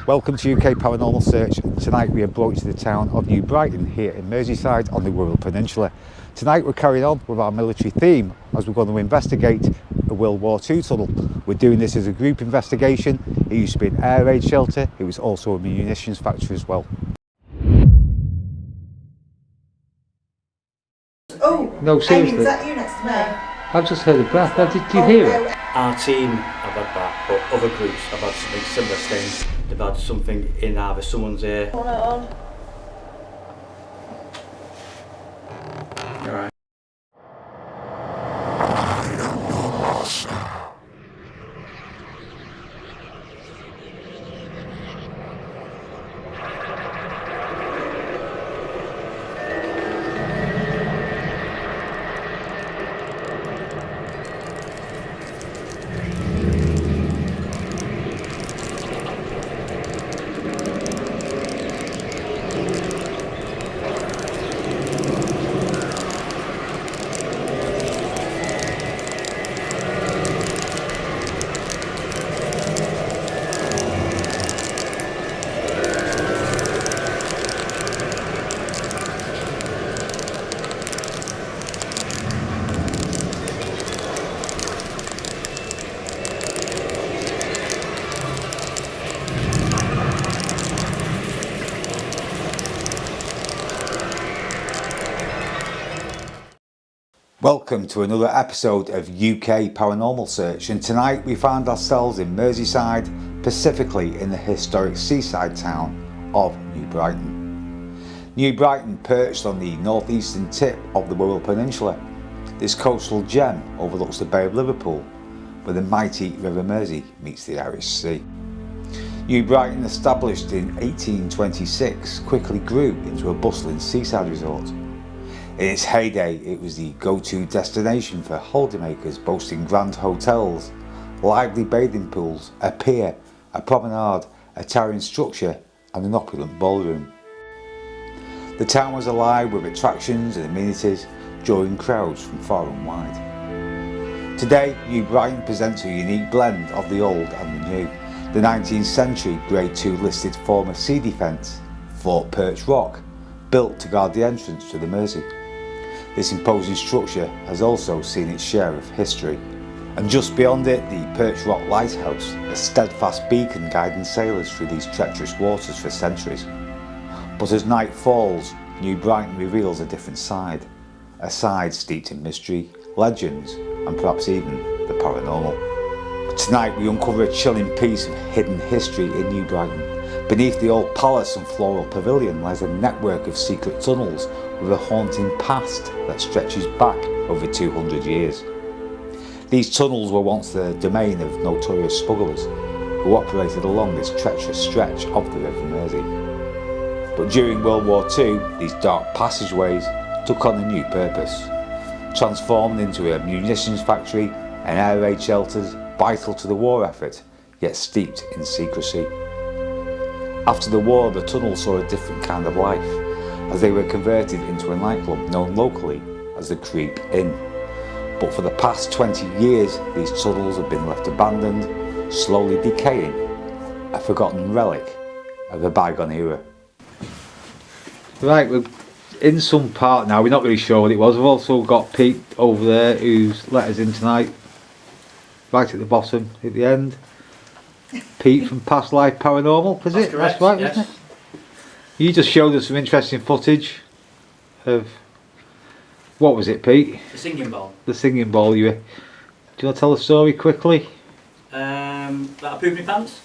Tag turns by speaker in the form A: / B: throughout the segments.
A: Welcome to UK Paranormal Search. Tonight we are brought to the town of New Brighton here in Merseyside on the Wirral Peninsula. Tonight we're carrying on with our military theme as we're going to investigate a World War II tunnel. We're doing this as a group investigation. It used to be an air raid shelter. It was also a munitions factory as well.
B: Oh,
A: no, seriously.
B: Amy, is that you next to me?
A: I've just heard a breath. Did you hear it?
C: Our team have had that, but other groups have had something similar thing. They've had something in either someone's ear.
B: On.
C: Alright.
A: Welcome to another episode of UK Paranormal Search, and tonight we find ourselves in Merseyside, specifically in the historic seaside town of New Brighton. New Brighton, perched on the northeastern tip of the Wirral Peninsula, this coastal gem overlooks the Bay of Liverpool, where the mighty River Mersey meets the Irish Sea. New Brighton, established in 1826, quickly grew into a bustling seaside resort. In its heyday, it was the go-to destination for holidaymakers, boasting grand hotels, lively bathing pools, a pier, a promenade, a towering structure and an opulent ballroom. The town was alive with attractions and amenities, drawing crowds from far and wide. Today, New Brighton presents a unique blend of the old and the new. The 19th century Grade II listed former sea defence, Fort Perch Rock, built to guard the entrance to the Mersey. This imposing structure has also seen its share of history, and just beyond it, the Perch Rock Lighthouse, a steadfast beacon guiding sailors through these treacherous waters for centuries. But as night falls, New Brighton reveals a different side, a side steeped in mystery, legends, and perhaps even the paranormal. But tonight we uncover a chilling piece of hidden history in New Brighton. Beneath the old palace and floral pavilion lies a network of secret tunnels with a haunting past that stretches back over 200 years. These tunnels were once the domain of notorious smugglers who operated along this treacherous stretch of the River Mersey. But during World War II, these dark passageways took on a new purpose, transformed into a munitions factory and air raid shelters vital to the war effort, yet steeped in secrecy. After the war, the tunnels saw a different kind of life, as they were converted into a nightclub known locally as the Creep Inn. But for the past 20 years, these tunnels have been left abandoned, slowly decaying, a forgotten relic of a bygone era. Right, we're in some part now, we're not really sure what it was. We've also got Pete over there who's let us in tonight, right at the bottom, at the end. Pete from Past Life Paranormal, is it?
C: Correct,
A: That's right,
C: yes.
A: isn't it? You just showed us some interesting footage of, what was it, Pete?
C: The singing bowl.
A: The singing bowl. Do you want to tell the story quickly?
C: That I pooped my pants.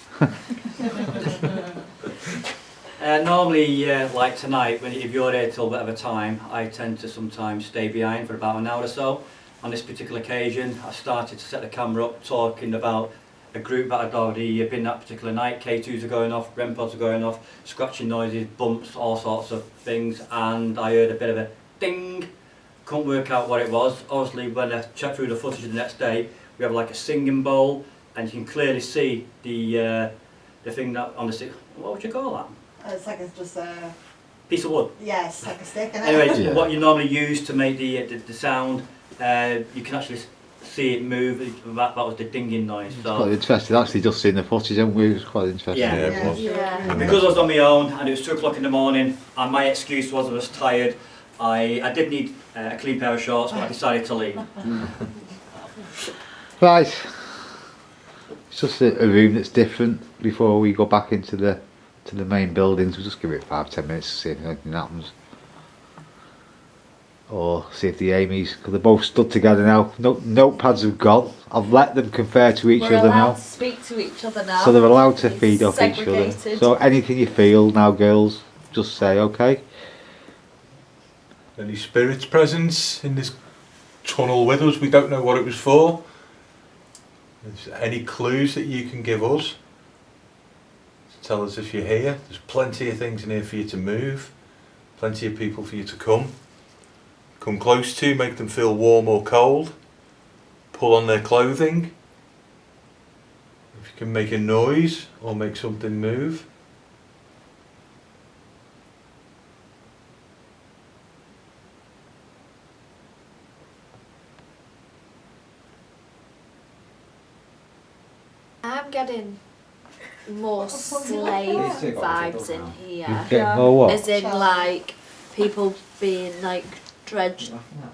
C: Normally, like tonight, if you're here till whatever time, I tend to sometimes stay behind for about an hour or so. On this particular occasion, I started to set the camera up, talking about a group that had already been that particular night. K2s are going off, REM pods are going off, scratching noises, bumps, all sorts of things, and I heard a bit of a ding. Couldn't work out what it was. Obviously, when I checked through the footage the next day, we have like a singing bowl, and you can clearly see the thing that on the what would you call that?
B: It's like just a
C: Piece of wood.
B: yeah, it's like a stick.
C: Anyway,
A: Yeah.
C: what you normally use to make the sound, you can actually see it move. That was the dinging noise.
A: It's
C: So
A: quite interesting. Actually, just seeing the footage, haven't we? It was quite interesting.
C: Yeah.
B: Yeah.
C: because I was on my own and it was 2 o'clock in the morning, and my excuse was I was tired. I did need a clean pair of shorts, but I decided to leave.
A: Right. It's just a room that's different before we go back into the main buildings. We'll just give it 5-10 minutes to see if anything happens. Or see if the Amy's, because they're both stood together now. No, notepads have gone. I've let them confer to each
D: We're
A: other
D: allowed
A: now.
D: to speak to each other now.
A: So they're allowed to
D: It's
A: feed off each other.
D: segregated.
A: So anything you feel now, girls, just say okay.
E: Any spirits presence in this tunnel with us? We don't know what it was for. Is there any clues that you can give us? Tell us if you're here. There's plenty of things in here for you to move. Plenty of people for you to come close to, make them feel warm or cold. Pull on their clothing. If you can make a noise or make something move.
D: I'm getting more slave vibes in
A: You're
D: here.
A: getting more what?
D: As in, like, people being, like, dredged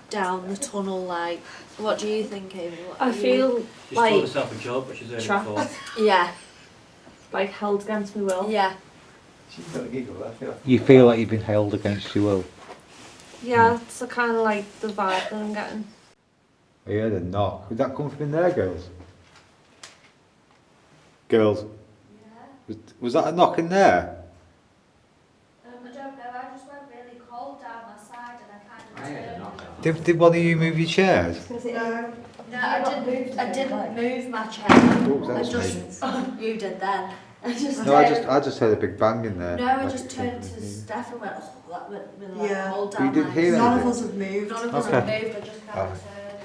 D: down the tunnel, like, what do you think, Amy? What
F: I
D: do you-
F: feel
C: She's told
F: like
C: herself a job, but she's heard it
F: Trapped.
C: before.
D: Yeah,
F: like held against my will.
D: yeah.
A: You feel like you've been held against your will.
F: Yeah, it's the kind of like the vibe that I'm getting.
A: I heard a knock. Would that come from in there, girls? Girls, was that a knock in there?
D: I don't know, I just went really cold down my side and I kind of
A: Did one of you move your chairs?
B: No.
D: No, I didn't move my chair.
A: Oh,
D: I
A: that was
D: just, you did then. I just
A: No, I just heard a big bang in there.
D: No, I
A: Like
D: just
A: it
D: turned
A: came
D: to
A: from me.
D: Steph and went, oh, that went really like
B: Yeah.
D: cold
A: You
D: down
A: didn't
D: my
A: hear
B: None of
A: anything?
B: us have moved.
D: None of us
A: Okay.
D: have moved, I just kind of turned.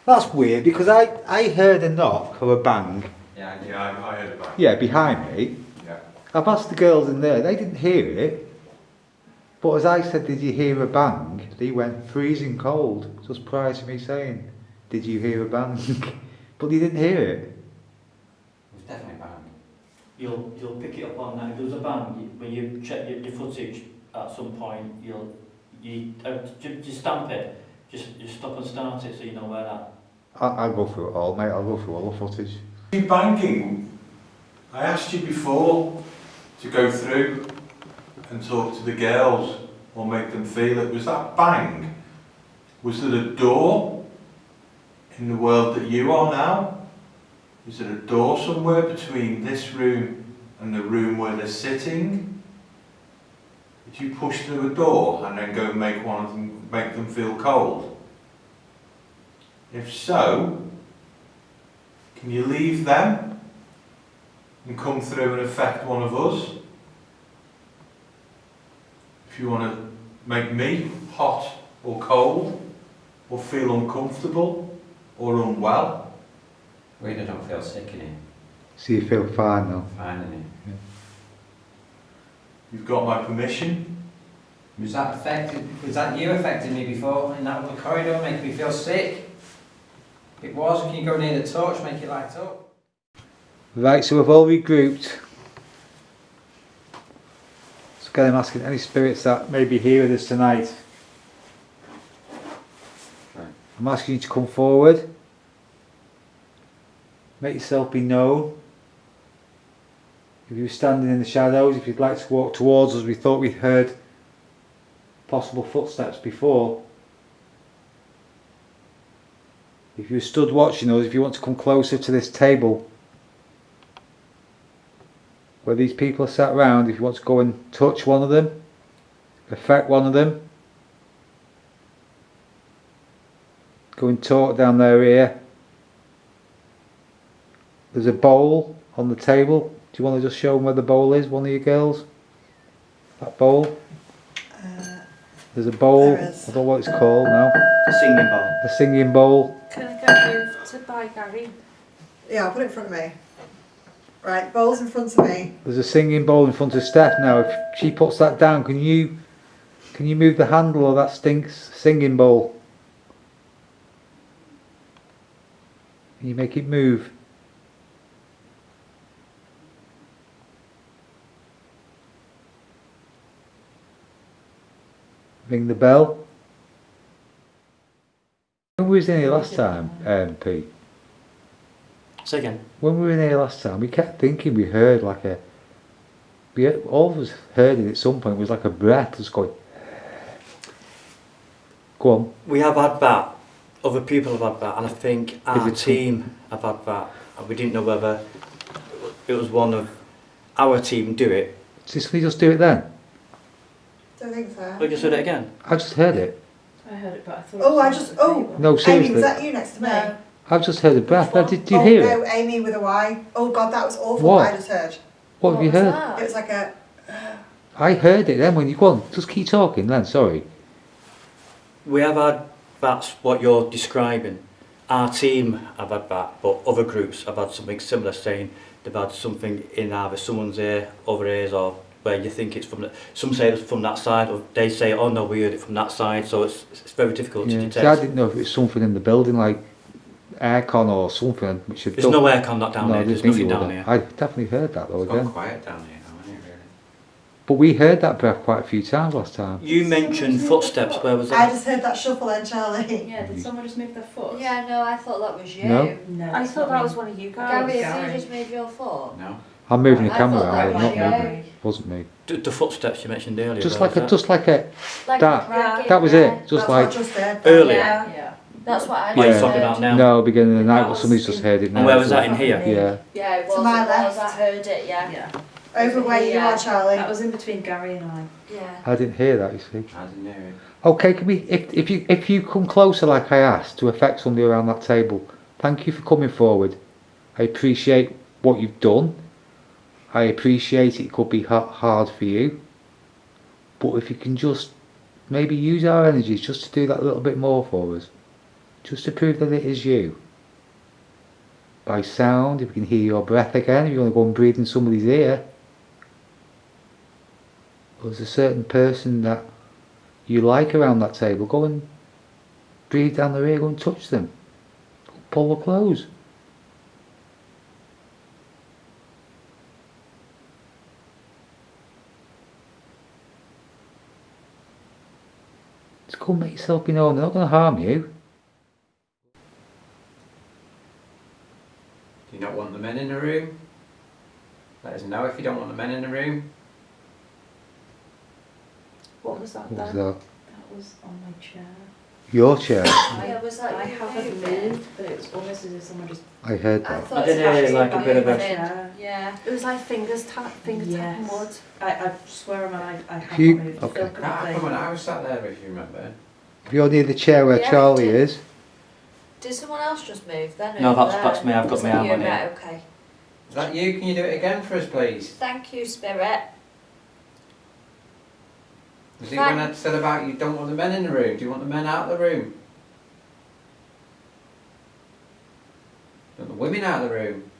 A: That's weird because I heard a knock or a bang.
E: Yeah, I heard about it.
A: Yeah, behind me.
E: Yeah.
A: I've asked the girls in there, they didn't hear it. But as I said, did you hear a bang? They went freezing cold just prior to me saying, did you hear a bang? But they didn't hear it.
G: It was definitely bang.
C: You'll pick it up on that. If there was a bang, when you check your footage at some point, you stamp it. Just stop and start it so you know where that.
A: I'll go through it all, mate. I'll go through all the footage.
E: You banging, I asked you before to go through and talk to the girls or make them feel it. Was that bang? Was there a door in the world that you are now? Is there a door somewhere between this room and the room where they're sitting? Did you push through a door and then go make one of them, make them feel cold? If so, can you leave them and come through and affect one of us? If you want to make me hot or cold, or feel uncomfortable or unwell,
G: We don't feel sick in it.
A: So you feel fine now?
G: Fine in it.
E: you've got my permission.
G: Was that you affecting me before in that little corridor, making me feel sick? It was. Can you go near the torch, make it light up?
A: Right, so we've all regrouped. So again, I'm asking any spirits that may be here with us tonight.
G: Right.
A: I'm asking you to come forward. Make yourself be known. If you're standing in the shadows, if you'd like to walk towards us, we thought we heard possible footsteps before. If you stood watching us, if you want to come closer to this table where these people are sat round, if you want to go and touch one of them, affect one of them, go and talk down their ear. There's a bowl on the table. Do you want to just show them where the bowl is, one of you girls? That bowl? There's a bowl,
B: There is.
A: I don't know what it's called now.
C: A singing bowl.
A: A singing bowl.
F: Can I get moved to by Gary?
B: Yeah, I'll put it in front of me. Right, bowl's in front of me.
A: There's a singing bowl in front of Steph now. If she puts that down, can you move the handle of that singing bowl? Can you make it move? Ring the bell. When we was in here last time, Pete,
C: Say again.
A: when we were in here last time, we kept thinking we heard like a, we all of us heard it at some point, it was like a breath just going, go on.
C: We have had that. Other people have had that, and I think our
A: it
C: team have had that. And we didn't know whether it was one of our team do it.
A: Can we just do it then?
B: Don't think so.
C: We just said it again.
A: I just heard it.
F: I heard it, but I thought.
B: Oh, I just. Oh,
A: No,
B: Amy,
A: seriously.
B: was that you next to me?
D: No.
A: I've just heard a breath.
F: one?
A: Did you hear
B: no,
A: it?
B: Amy with a Y. Oh God, that was awful.
A: What?
B: What I just heard.
A: What have you
D: was
A: heard?
D: that?
B: It was like a.
A: I heard it then when you go on. Just keep talking then, sorry.
C: We have had, that's what you're describing. Our team have had that, but other groups have had something similar, saying they've had something in either someone's ear, other ears, or where you think it's from. Some say it's from that side, or they say, oh no, we heard it from that side. So it's very difficult to
A: Yeah.
C: detect.
A: See, I didn't know if it was something in the building like aircon or something which had
C: There's
A: done.
C: no aircon not down
A: No, I
C: there.
A: didn't
C: There's
A: think you
C: nothing
A: would
C: down
A: have.
C: here.
A: I definitely heard that though
G: It's gone
A: again.
G: quiet down here now, isn't it, really?
A: But we heard that breath quite a few times last time.
C: You mentioned footsteps. Where was
B: I
C: that?
B: just heard that shuffle then, Charlie.
F: Yeah, did someone just move their foot?
D: Yeah, no, I thought that was you.
A: No.
F: No. I thought that was one of you guys.
D: Gary, have you just moved your foot?
G: No.
A: I'm moving the
D: I
A: camera
D: thought that
A: around,
D: was
A: not
D: you.
A: me. Wasn't me.
C: The footsteps you mentioned earlier.
A: Just
C: where
A: like a,
C: was
A: just like a,
D: Like
A: That-
D: a dragging,
A: that was
D: yeah.
A: it. Just
B: That's
A: like,
B: what I just heard.
C: Earlier.
D: Yeah.
F: Yeah.
D: That's what I
C: What are you
A: Yeah.
C: talking about now?
A: no, beginning of the night,
F: That
A: but somebody's
F: was
A: just
F: in-
A: heard it now.
C: And where was
A: so-
C: that in here?
A: Yeah.
D: Yeah, it was.
B: To my
D: it was.
B: left.
D: I heard it. Yeah.
F: Yeah.
B: Over where you
D: Yeah.
B: are, Charlie.
F: That was in between Gary and I.
D: Yeah.
A: I didn't hear that, you see.
G: I didn't hear it.
A: Okay, can we, if you come closer like I asked to affect somebody around that table, thank you for coming forward. I appreciate what you've done. I appreciate it could be hard for you. But if you can just maybe use our energies just to do that a little bit more for us. Just to prove that it is you. By sound, if we can hear your breath again, if you want to go and breathe in somebody's ear. Or there's a certain person that you like around that table, go and breathe down their ear, go and touch them. Pull the clothes. Just go and make yourself be known, they're not going to harm you.
G: Do you not want the men in the room? Let us know if you don't want the men in the room.
F: What was that
A: What was
F: then?
A: that?
F: That was on my chair.
A: Your chair.
D: Yeah, was that
F: I
D: you
F: haven't
D: moving?
F: moved, but it was almost as if someone just.
A: I heard
D: I
A: that.
D: thought
C: I did
D: it was
C: hear like a bit of a-
F: Yeah.
D: Yeah.
F: It was like finger tapping Yes. wood. I swear on I haven't
A: You-
F: moved.
A: okay.
F: Feel
G: That happened when
F: completely.
G: I was sat there, if you remember.
A: If you're near the chair where
D: Yeah,
A: Charlie
D: did.
A: is,
D: Did someone else just move then?
C: No,
D: over
C: that's
D: there?
C: me, I've got
D: Was
C: my
D: that
C: arm
D: you?
C: on it.
D: Right, okay.
G: Is that you? Can you do it again for us, please?
D: Thank you, Spirit.
G: Was it when I said about you don't want the men in the room? Do you want the men out of the room? Do you want the women out of the room?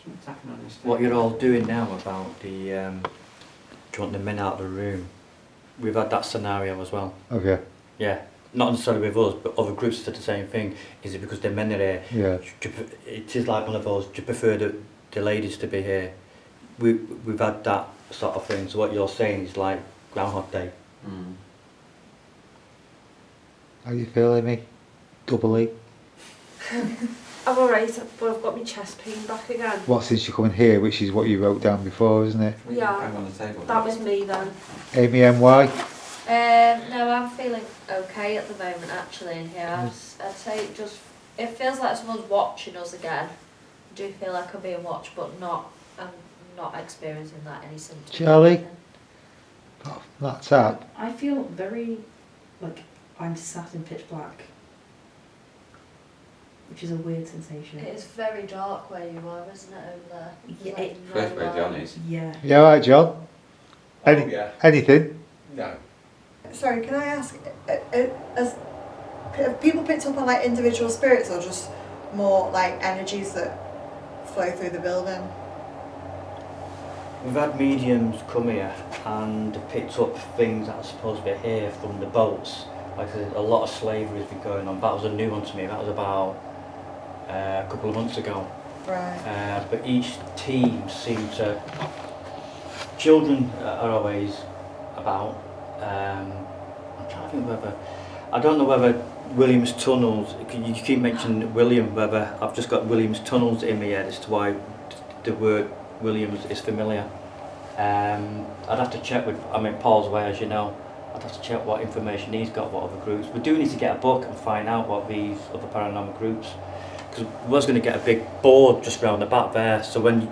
G: Something's happening on this
C: What
G: table.
C: you're all doing now about the, do you want the men out of the room? We've had that scenario as well.
A: okay,
C: Yeah, not necessarily with us, but other groups said the same thing. Is it because the men are here?
A: yeah.
C: It is like one of those, do you prefer the ladies to be here? We've had that sort of thing, so what you're saying is like Groundhog Day.
G: Mm.
A: How you feeling, me? Double E.
F: I'm alright, but I've got my chest pain back again.
A: What, since you come in here, which is what you wrote down before, isn't it?
G: Will you
F: Yeah.
G: hang on the table?
F: That was me then.
A: Amy MY?
D: No, I'm feeling okay at the moment actually in here. I'd say it feels like someone's watching us again. I do feel like I'm being watched, but I'm not experiencing that any symptoms.
A: Charlie? Oh, that's that.
F: I feel very, like, I'm sat in pitch black. Which is a weird sensation.
D: It is very dark where you are, isn't it, over there?
F: Yeah,
D: There's,
F: it-
D: no
G: First where John
D: light.
G: is.
F: Yeah.
A: You alright, John? Any,
E: Oh, yeah.
A: Anything?
E: No.
B: Sorry, can I ask, have people picked up on like individual spirits or just more like energies that flow through the building?
C: We've had mediums come here and picked up things that are supposed to be here from the boats. Like I said, a lot of slavery has been going on. That was a new one to me. That was about a couple of months ago.
B: Right.
C: But each team seemed to... Children are always about. I'm trying to think whether... I don't know whether Williams Tunnels... You keep mentioning William, whether I've just got Williams Tunnels in my head as to why the word Williams is familiar. I'd have to check with... I mean, Paul's away, as you know. I'd have to check what information he's got, what other groups. We do need to get a book and find out what these other paranormal groups... Because we was going to get a big board just round the back there, so when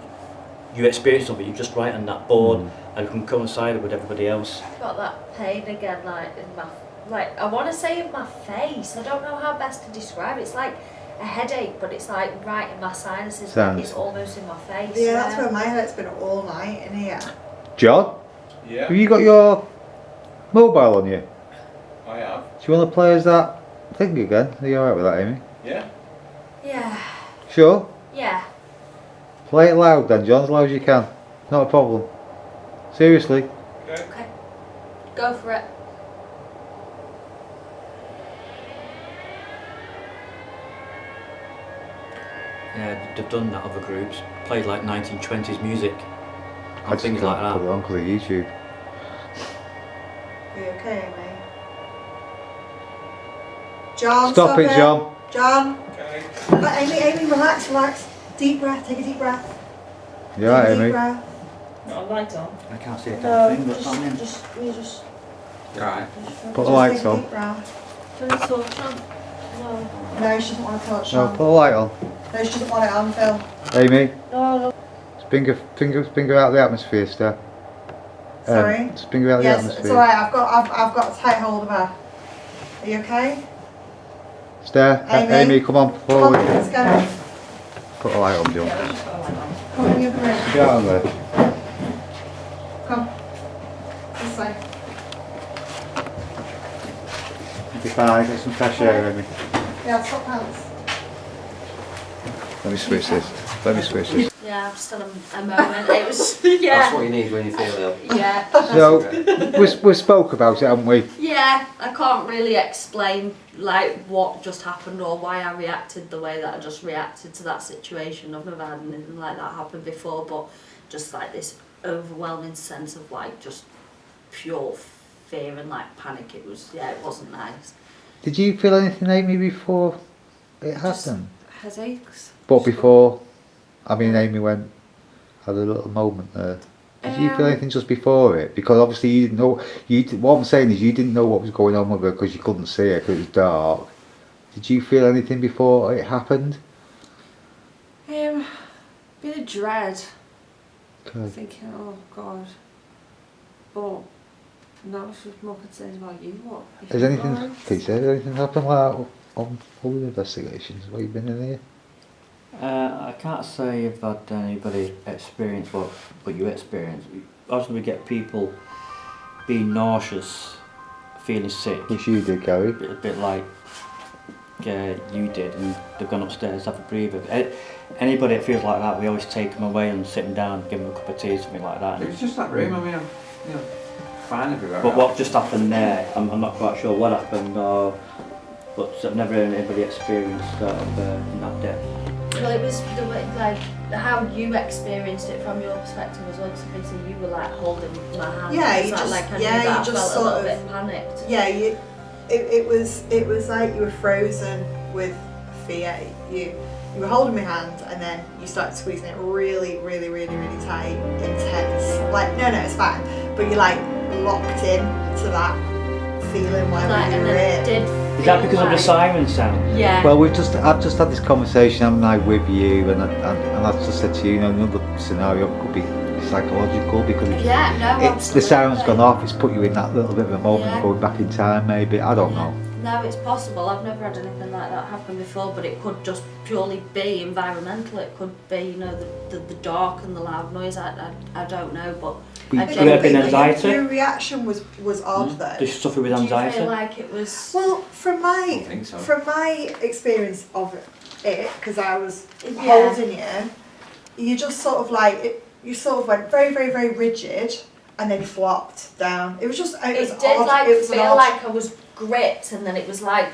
C: you experience something, you just write on that board and you can coincide it with everybody else.
D: Got that pain again, like in my, like I want to say in my face. I don't know how best to describe it. It's like a headache, but it's like right in my sinuses.
A: Sounds.
D: It's almost in my face.
B: Yeah, that's where my head's been all night in here.
A: John,
E: Yeah,
A: have you got your mobile on you?
E: I have.
A: Do you want to play as that thing again? Are you alright with that, Amy?
E: Yeah.
D: Yeah.
A: Sure?
D: Yeah.
A: Play it loud then, John, as loud as you can. Not a problem. Seriously.
D: Okay. Go for it.
C: Yeah, they've done that, other groups. Played like 1920s music.
A: I
C: And
A: just
C: things
A: can't
C: like that.
A: put it on because of YouTube.
B: Are you okay, Amy? John,
A: Stop it, John.
B: John.
E: Okay.
B: Amy, relax, relax. Deep breath, take a deep breath.
A: You alright,
B: Take a deep
A: Amy?
B: breath.
F: Not a light on.
C: I can't see a damn
F: No,
C: thing, what's happening?
F: just.
G: Alright.
A: Put the
B: Just
A: lights
B: take a
A: on.
B: deep breath.
F: Turn the torch on. No.
B: No, she doesn't want to touch
A: No,
B: on.
A: put the light on.
B: No, she doesn't want it on, Phil.
A: Amy,
F: No.
A: finger out the atmosphere, Steph.
B: Sorry?
A: Finger out the
B: Yes,
A: atmosphere.
B: it's alright, I've got a tight hold of her. Are you okay?
A: Steph,
B: Amy.
A: Amy, come on
B: Come on,
A: forward.
B: let's go.
A: Put the light on, John.
F: Yeah, just got a light on.
B: Come in the other room.
A: Get on there.
B: Come. This way.
A: Be fine, get some fresh air, Amy.
B: Yeah, stop pants.
A: Let me switch this. Let me switch this.
D: Yeah, I've just had a moment. It was yeah.
G: That's what you need when you feel ill.
D: Yeah.
A: So, we spoke about it, haven't we?
D: Yeah, I can't really explain like what just happened or why I reacted the way that I just reacted to that situation. I've never had anything like that happen before, but just like this overwhelming sense of like just pure fear and like panic. It was, yeah, it wasn't nice.
A: Did you feel anything, Amy, before it happened?
F: Headaches.
A: But before, I mean, Amy had a little moment there. Did you feel anything just before it? Because obviously you didn't know. What I'm saying is you didn't know what was going on with her because you couldn't see her because it was dark. Did you feel anything before it happened?
F: Bit of dread.
A: Okay.
F: Thinking, oh God. But now it's just more concerned about you. What?
A: Has anything, Peter, has anything happened like that on all the investigations while you've been in here?
C: I can't say if I'd anybody experience what you experience. Obviously we get people being nauseous, feeling sick,
A: Which you did, Gary.
C: a bit like you did, and they've gone upstairs to have a breather. Anybody that feels like that, we always take them away and sit them down, give them a cup of tea, something like that.
G: It was just that room, I mean, fine everywhere.
C: But what just happened there, I'm not quite sure what happened, but I've never had anybody experience that in that depth.
D: Well, it was the way, like how you experienced it from your perspective as well. Because basically you were like holding my hand.
B: Yeah,
D: It's
B: you
D: not
B: just-
D: like I
B: yeah,
D: knew
B: you
D: that. I
B: just
D: felt a
B: sort
D: little
B: of-
D: bit panicked.
B: Yeah, it was like you were frozen with fear. You were holding my hand and then you started squeezing it really, really, really, really tight, intense. Like, no, it's fine. But you're like locked in to that feeling while
D: Like,
B: you
D: and
B: were
D: then
B: in.
D: it did.
C: Is that
D: feel
C: because of the
D: like-
C: siren sound?
D: Yeah.
A: Well, I've just had this conversation, haven't I, with you, and I've just said to you, another scenario could be psychological because
D: Yeah, no,
A: it's the siren's
D: absolutely.
A: gone off. It's put you in that little bit of a moment,
D: Yeah.
A: going back in time, maybe. I don't know.
D: No, it's possible. I've never had anything like that happen before, but it could just purely be environmental. It could be, the dark and the loud noise. I don't know, but
A: We-
D: I
C: Could it have been
D: genuinely-
C: anxiety?
B: Your reaction was odd though.
C: Does she suffer with
D: Do you
C: anxiety?
D: feel like it was?
B: Well, from
G: I don't think so.
B: my experience of it, because I was
D: Yeah.
B: holding you, you just sort of like you sort of went very, very, very rigid, and then you flopped down. It was just, it was
D: It did
B: odd.
D: like
B: It was an
D: feel
B: odd-
D: like I was gripped, and then it was like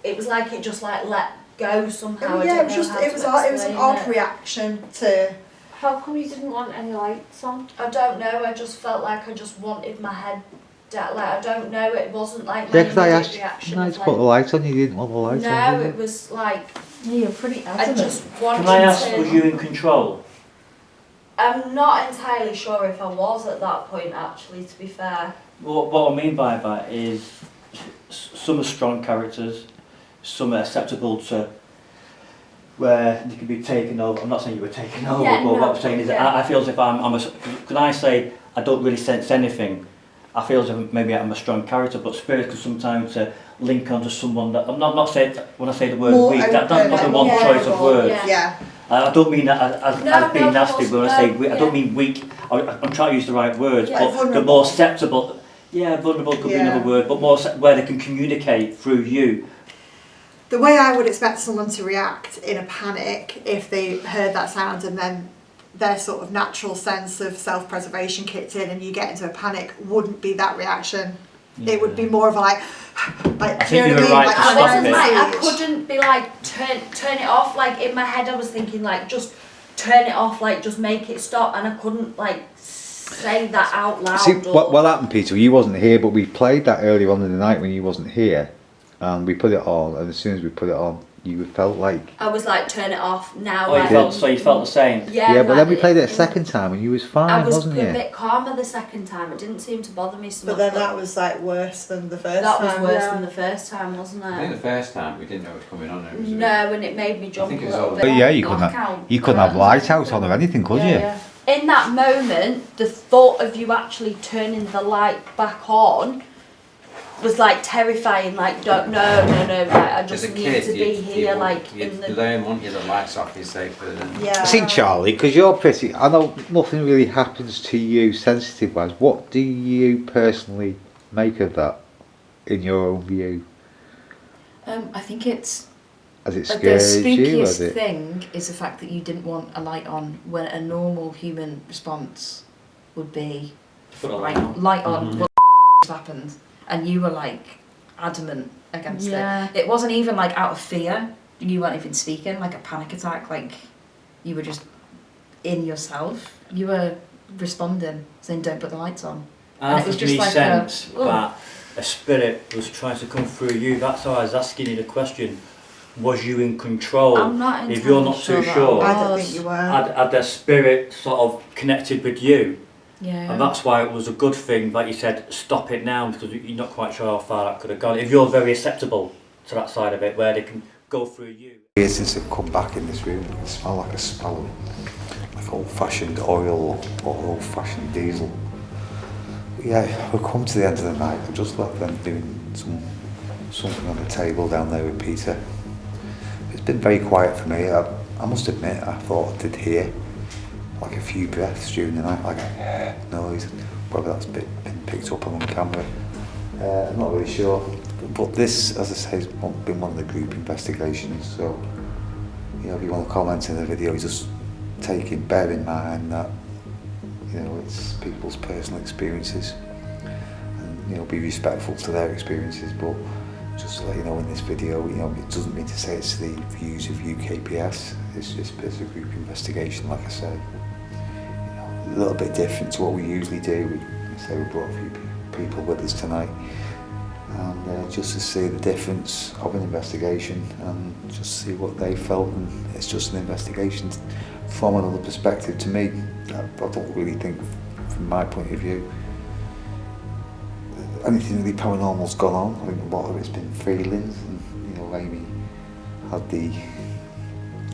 D: it just like let go somehow.
B: Yeah,
D: I
B: it
D: don't
B: was
D: know
B: just,
D: how
B: it was
D: to
B: odd. It was an
D: explain
B: odd
D: it.
B: reaction to.
F: How come you didn't want any lights on?
D: I don't know. I just felt like I just wanted my head down. Like I don't know. It wasn't like
A: Yeah,
D: my
A: because I
D: immediate
A: asked you
D: reaction.
A: tonight
D: of,
A: to put the lights on, you didn't want the lights on.
D: no,
A: did you?
D: it was like
F: Yeah, you're pretty
D: I
F: adamant.
D: just wanted
C: Can I ask,
D: to.
C: was you in control?
D: I'm not entirely sure if I was at that point. Actually, to be fair.
C: What I mean by that is some are strong characters, some are acceptable to where they can be taken over. I'm not saying you were taken over,
D: Yeah,
C: but
D: no,
C: what I'm saying is that
D: yeah.
C: I feel as if can I say I don't really sense anything, I feel as if maybe I'm a strong character, but spirit can sometimes link onto someone that, I'm not saying, when I say the word
B: More
C: weak, that's
B: open,
C: not the
B: like
C: one
B: more
C: choice of
D: vulnerable,
C: words.
D: yeah.
B: Yeah.
C: I don't mean that as
D: No,
C: being
D: no,
C: nasty,
D: of
C: but when
D: course,
C: I say
D: no,
C: weak, I
D: yeah.
C: don't mean weak, I'm trying to use the right words,
D: Yeah,
C: but the
B: vulnerable.
C: more acceptable, vulnerable could be
B: Yeah.
C: another word, but more where they can communicate through you.
B: The way I would expect someone to react in a panic if they heard that sound and then their sort of natural sense of self-preservation kicked in and you get into a panic wouldn't be that reaction. It would be more of like
C: I
B: do you
C: think
B: know
C: you
B: what I mean?
C: were right
B: Like
C: to
D: I
C: stop
D: wasn't
C: it.
D: like I
B: frenzied.
D: couldn't be like turn it off. Like in my head, I was thinking like just turn it off. Like just make it stop, and I couldn't like say that out loud.
A: See,
D: or,
A: what happened, Peter, you wasn't here, but we played that earlier on in the night when you wasn't here, and we put it on, and as soon as we put it on, you felt like...
D: I was like turn it off now.
C: Oh,
D: like,
C: you felt the same?
D: Yeah,
A: but then we
D: like,
A: played it a second time, and you was fine,
D: I was
A: wasn't
D: a
A: you?
D: bit calmer the second time. It didn't seem to bother me so
B: But
D: much.
B: then that was like worse than the first
D: that
B: time.
D: was worse
F: yeah.
D: than the first time, wasn't
G: I think
D: it?
G: the first time we didn't know it was coming on. It was a bit-
D: No, and it made me jump
G: think
D: a
G: it was
D: little
G: all-
D: bit.
A: But yeah, you
D: Blackout.
A: couldn't have light out on or anything, could you?
F: Yeah.
D: In that moment, the thought of you actually turning the light back on was like terrifying. Like, don't, no, like, I
G: As
D: just
G: a
D: need
G: kid,
D: to be here, like
G: you'd
D: in the.
G: learn, won't you, the lights off is safer than...
B: Yeah.
A: See, Charlie, because you're pretty... I know nothing really happens to you sensitive-wise. What do you personally make of that, in your own view?
H: I think it's
A: Has it
H: the
A: scared you? Has
H: spookiest
A: it...
H: thing is the fact that you didn't want a light on when a normal human response would be
C: Put a
H: like
C: light on.
H: light on.
C: Mhm.
H: What happened? And you were like adamant against
F: Yeah.
H: it. It wasn't even like out of fear. You weren't even speaking like a panic attack. Like you were just in yourself. You were responding, saying, "Don't put the lights on."
C: And
H: it was
C: it
H: just
C: me
H: like
C: sense
H: a-
C: that a spirit was trying to come through you. That's why I was asking you the question, was you in control?
D: I'm not entirely
C: If you're not
D: sure
C: too
D: that
C: sure,
B: I don't think you were.
C: had the spirit sort of connected with you?
H: Yeah.
C: And that's why it was a good thing that you said, stop it now, because you're not quite sure how far that could have gone. If you're very acceptable to that side of it, where they can go through you.
A: Since I've come back in this room, it smells like a smell of like old-fashioned oil or old-fashioned diesel. Yeah, we've come to the end of the night. I've just left them doing something on the table down there with Peter. It's been very quiet for me. I must admit, I thought I did hear like a few breaths during the night, like a noise. Whether that's been picked up on camera, I'm not really sure. But this, as I say, has been one of the group investigations. So, you know, if you want to comment in the video, just bear in mind that, you know, it's people's personal experiences, and, you know, be respectful to their experiences. But just to let you know, in this video, you know, it doesn't mean to say it's the views of UKPS. It's just a group investigation, like I say. You know, a little bit different to what we usually do. We brought a few people with us tonight, and just to see the difference of an investigation and just see what they felt. And it's just an investigation from another perspective to me. I don't really think, from my point of view, anything really paranormal's gone on. I think a lot of it's been feelings, and, you know, Amy had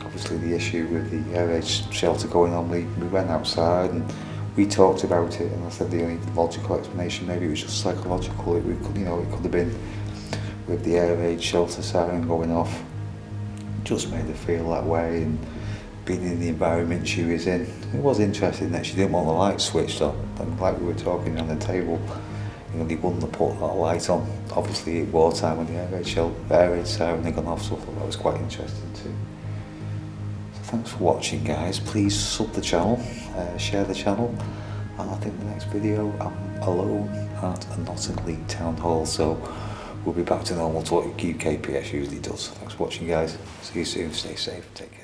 A: obviously the issue with the air raid shelter going on. We went outside and we talked about it, and I said the only logical explanation, maybe it was just psychological. It could have been with the air raid shelter siren going off, just made her feel that way, and being in the environment she was in. It was interesting that she didn't want the light switched on, and like we were talking on the table, you know, they wouldn't have put that light on. Obviously at wartime when the air raid siren had gone off, so I thought that was quite interesting too. So thanks for watching, guys. Please sub the channel, share the channel, and I think the next video I'm alone at a Nottingham Town Hall, so we'll be back to normal to what UKPS usually does. Thanks for watching, guys. See you soon, stay safe, take care.